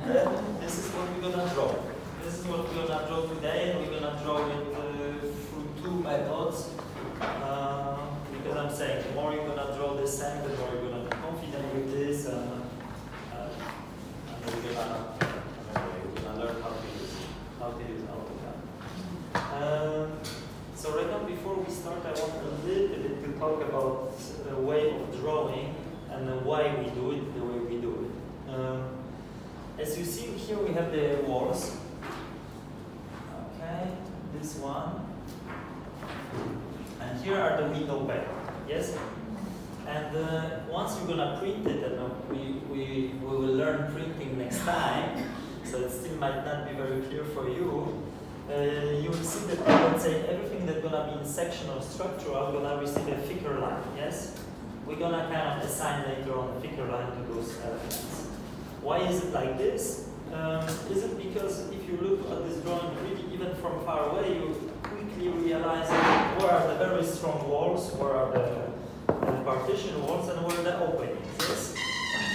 then this is what we're gonna draw. This is what we're gonna draw today, and we're gonna draw it through two methods. Because I'm saying the more you're gonna draw this same, the more you're gonna be confident with this, and we're gonna learn how to use AutoCAD. So right now, before we start, I want a little bit to talk about the way of drawing and why we do it the way we do it. As you see here, we have the walls. Okay, this one. And here are the window pane. Yes? And once you're gonna print it, and we will learn printing next time, so it still might not be very clear for you. You will see that, let's say, everything that's gonna be in sectional structural gonna receive a thicker line. Yes? We're gonna kind of assign later on a thicker line to those elements. Why is it like this? Is it because if you look at this drawing really even from far away, you quickly realize where are the very strong walls, where are the partition walls, and where are the openings. Yes?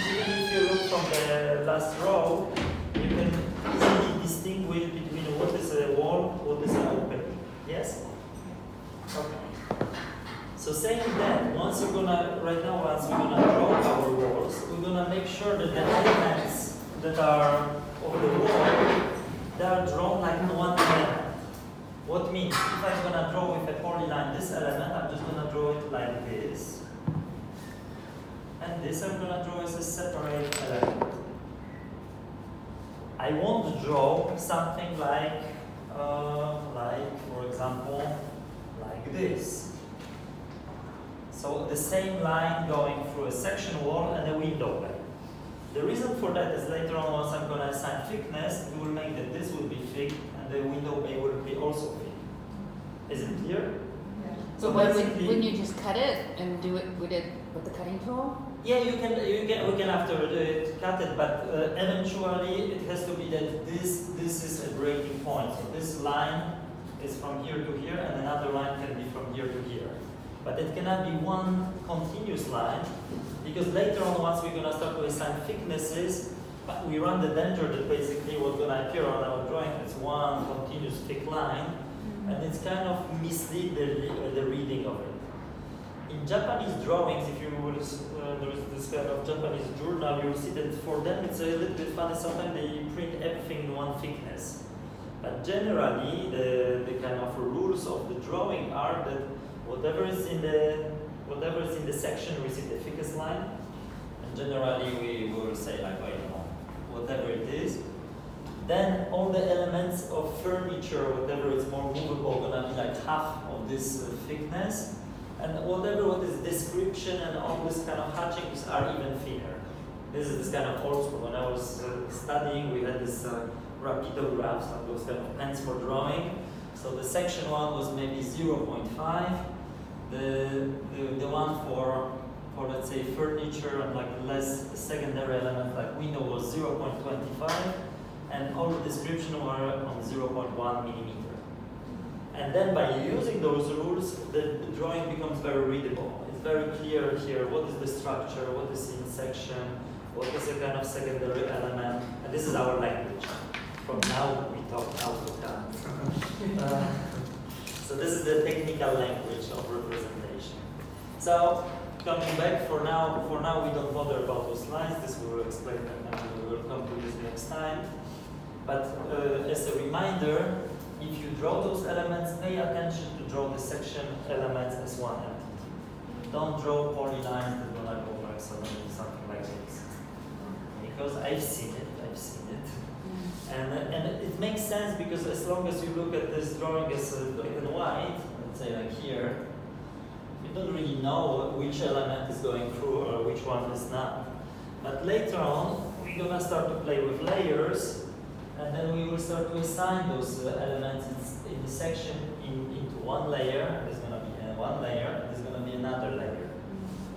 Even if you look from the last row, you can easily distinguish between what is a wall, what is an opening. Yes? Okay. So saying that, once we're gonna draw our walls, we're gonna make sure that the elements that are of the wall, they are drawn like one element. What means, if I'm gonna draw with a polyline this element, I'm just gonna draw it like this. And this I'm gonna draw as a separate element. I won't draw something like, for example, like this. So the same line going through a section wall and a window pane. The reason for that is later on, once I'm going to assign thickness, we will make that this will be thick and the window pane will be also thick. Is it clear? Yeah. So wouldn't you just cut it and do it with the cutting tool? Yeah, we can after cut it, but eventually it has to be that this is a breaking point. So this line is from here to here, and another line can be from here to here. But it cannot be one continuous line, because later on, once we're going to start to assign thicknesses, we run the danger that basically what's going to appear on our drawing is one continuous thick line, and it's kind of mislead the reading of it. In Japanese drawings, if you will, there is this kind of Japanese journal, you'll see that for them it's a little bit funny. Sometimes they print everything in one thickness. But generally, the kind of rules of the drawing are that whatever is in the section receives the thickest line, and generally we will say like, whatever it is. Then all the elements of furniture, whatever is more movable, gonna be like half of this thickness, and what is description and all this kind of hatchings are even thinner. This is this kind of old school. When I was studying, we had this rapidographs, those kind of pens for drawing. So the section one was maybe 0.5. The one for let's say furniture and like less secondary elements like window was 0.25, and all the description were on 0.1 millimeter. And then by using those rules, the drawing becomes very readable. It's very clear here what is the structure, what is in section, what is a kind of secondary element, and this is our language. From now we talk AutoCAD. So this is the technical language of representation. So coming back, for now we don't bother about those lines. This we will explain and we will come to this next time. But as a reminder, if you draw those elements, pay attention to draw the section elements as one entity. Don't draw polylines that will not go like something like this. Because I've seen it. And it makes sense, because as long as you look at this drawing as black and white, let's say like here, you don't really know which element is going through or which one is not. But later on, we're going to start to play with layers, and then we will start to assign those elements in the section into one layer. There's going to be one layer, and there's going to be another layer.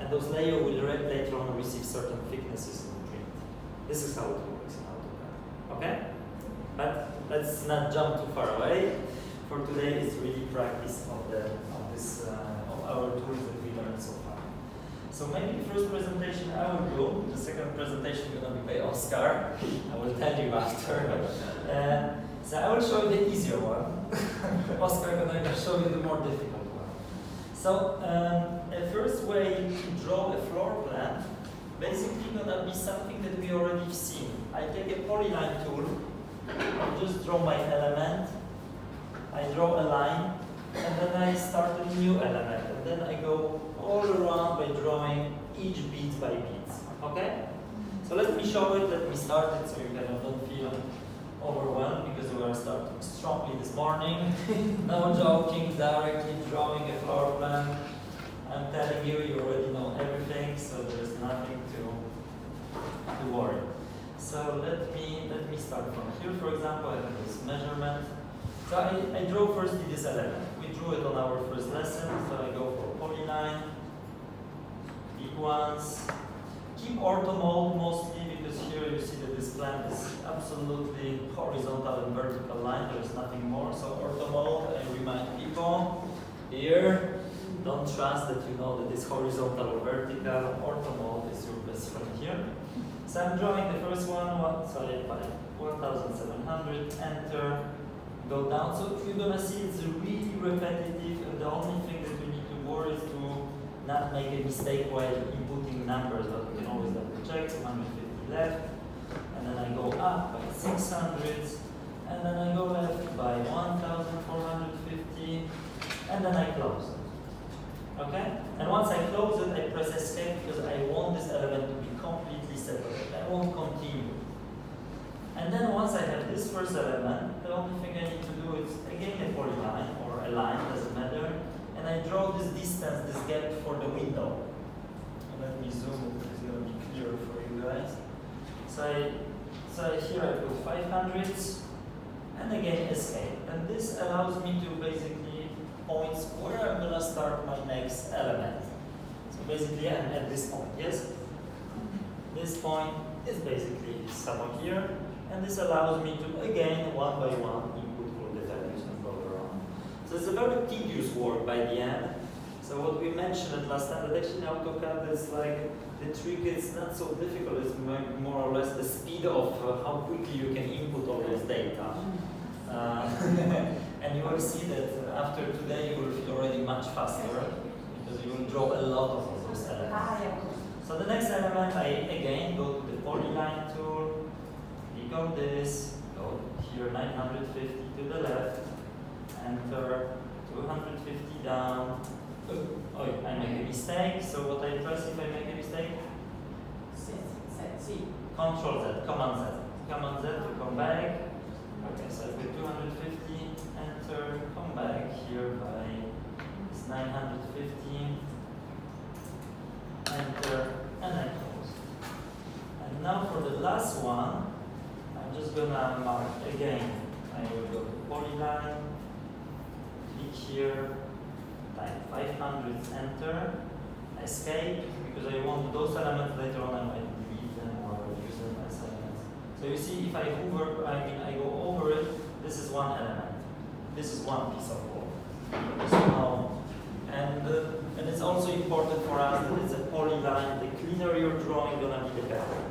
And those layers will later on receive certain thicknesses in the print. This is how it works in AutoCAD. Okay? But let's not jump too far away. For today, it's really practice of our tools that we learned so far. So maybe the first presentation I will do, the second presentation is gonna be by Oscar. I will tell you after. So I will show you the easier one. Oscar gonna show you the more difficult one. So a first way to draw a floor plan, basically gonna be something that we already seen. I take a polyline tool, I just draw my element, I draw a line, and then I start a new element, and then I go all around by drawing each bit by bit. Okay? So let me show it, let me start it so you kind of don't feel overwhelmed because we are starting strongly this morning. No joking, directly drawing a floor plan. I'm telling you, you already know everything, so there's nothing to worry. So let me start from here. For example, I have this measurement. So I draw firstly this element. We drew it on our first lesson, so I go for polyline, big ones. Keep orthomode mostly because here you see that this plan is absolutely horizontal and vertical line. There is nothing more. So orthomode, I remind people here, don't trust that you know that it's horizontal or vertical. Orthomode is your best friend here. So I'm drawing the first one, by 1700, enter, go down. So you're gonna see it's really repetitive, and the only thing that you need to worry is to not make a mistake while inputting numbers, but we can always double check. 250 left, and then I go up by 600, and then I go left by 1450, and then I close it. Okay? And once I close it, I press escape because I want this element to be completely separate. I won't continue. And then once I have this first element, the only thing I need to do is again a polyline or a line, doesn't matter. And I draw this distance, this gap for the window. And let me zoom it, it's going to be clearer for you guys. So here I put 500 and again escape. And this allows me to basically points where I'm going to start my next element. So basically I'm at this point, yes? This point is basically somewhere here, and this allows me to, again, one by one, input all the values and go around. So it's a very tedious work by the end. So what we mentioned last time, that actually AutoCAD is like, the trick is not so difficult, it's more or less the speed of how quickly you can input all this data. And you will see that after today you will feel already much faster because you will draw a lot of those elements. So the next element, I again go to the polyline tool, click on this, go here 950 to the left, enter 250 down. Oh, I make a mistake. So what I press if I make a mistake? Control Z, Command Z. Command Z to come back. Okay, so I've got 250, enter, come back here by 950, enter, and I close. And now for the last one, I'm just gonna mark again. I will go to polyline, click here, type 500, enter, escape, because I want those elements later on I might delete them or use them as elements. So you see, if I hover, I go over it, this is one element. This is one piece of code. So, and it's also important for us that it's a polyline. The cleaner your drawing gonna be, the better.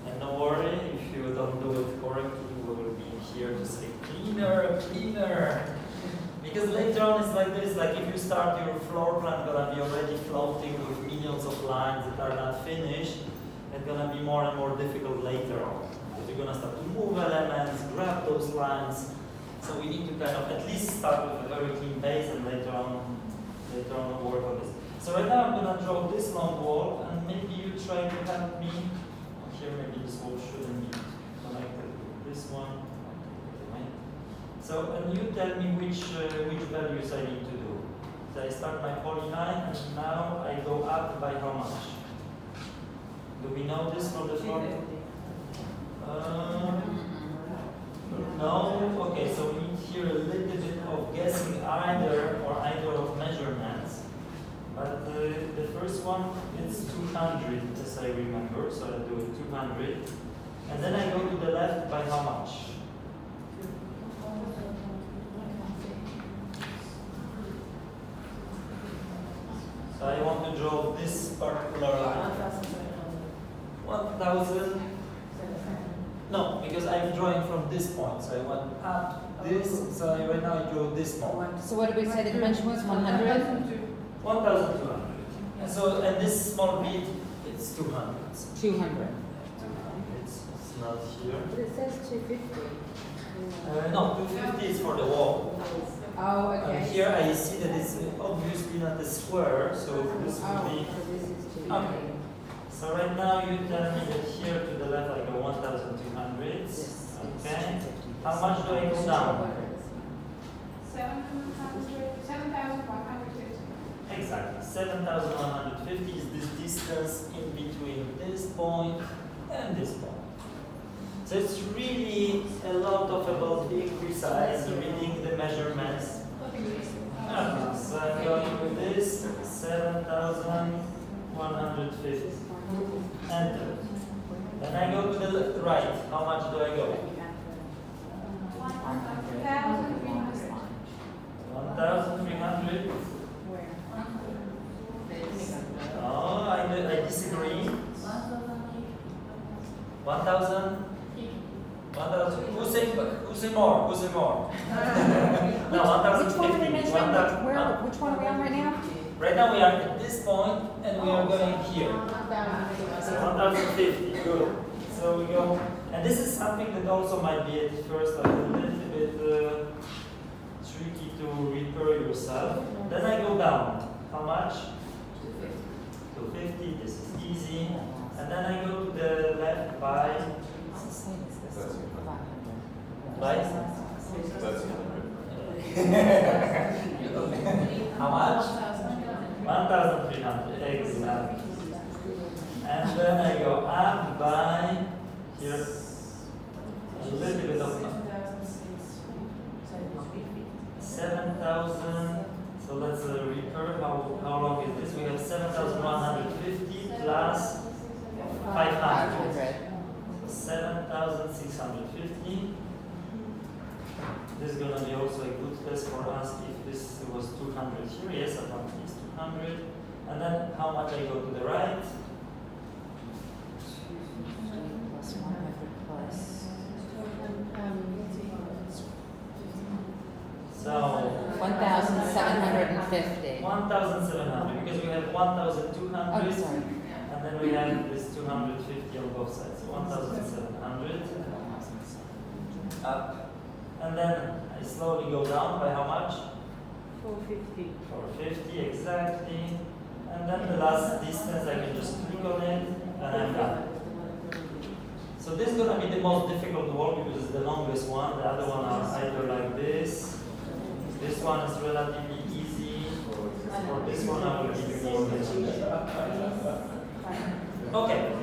And don't worry, if you don't do it correctly, we will be here to say cleaner, cleaner. Because later on it's like this, like if you start your floor plan gonna be already floating with millions of lines that are not finished, it's gonna be more and more difficult later on. Because you're gonna start to move elements, grab those lines. So we need to kind of at least start with a very clean base and later on work on this. So right now I'm gonna draw this long wall and maybe you try to help me. Here maybe this wall shouldn't be connected with this one. So and you tell me which values I need to do. So I start my polyline and now I go up by how much? Do we know this from the floor? No. Okay, so we need here a little bit of guessing either of measurements. But the first one is 200, as I remember. So I do it 200, and then I go to the left by how much? So I want to draw this particular line. 1,000. No, because I'm drawing from this point. So I want up this. So right now I draw this point. So what did we say the dimension was? 100? 1,200. And so, and this small bit, it's 200. 200. It's not here. But it says 250. No, 250 is for the wall. Oh, And okay. here I see that it's obviously not a square, so this will Oh, be. So this is 250. Okay. So right now you tell me that here to the left I go 1,200. This is Okay. 250. How much do I go down? 7,150. Exactly. 7,150 is this distance in between this point and this point. So it's really a lot of about being precise, reading the measurements. Okay, so I'm going with this 7,150. Enter. Then I go to the right. How much do I go? 1,300. Oh, I disagree. 1,000. 1,000. Who say more? Who say more? No, 1,050. Which one are we measuring? 1,000. Which one are we on right now? Right now we are at this point and we are going here. So 1,050. Good. So we go, and this is something that also might be at first a little bit tricky to repair yourself. Then I go down. How much? 250. This is easy. And then I go to the left by. By? How much? 1,300. Exactly. And then I go up by here a little bit of 7,000. So let's recur. How long is this? We have 7,150 plus 500. 7,650. This is gonna be also a good test for us if this was 200 here. Yes, apparently it's 200. And then how much I go to the right? Plus 100 plus. So 1,750. 1,700 because we have 1,200 Oh, sorry. and then we have this 250 on both sides. So 1,700 up. And then I slowly go down by how much? 450. 450 exactly. And then the last distance I can just click on it and I'm done. So this is gonna be the most difficult wall because it's the longest one. The other one are either like this. This one is relatively easy. For this one I will give you more. Okay.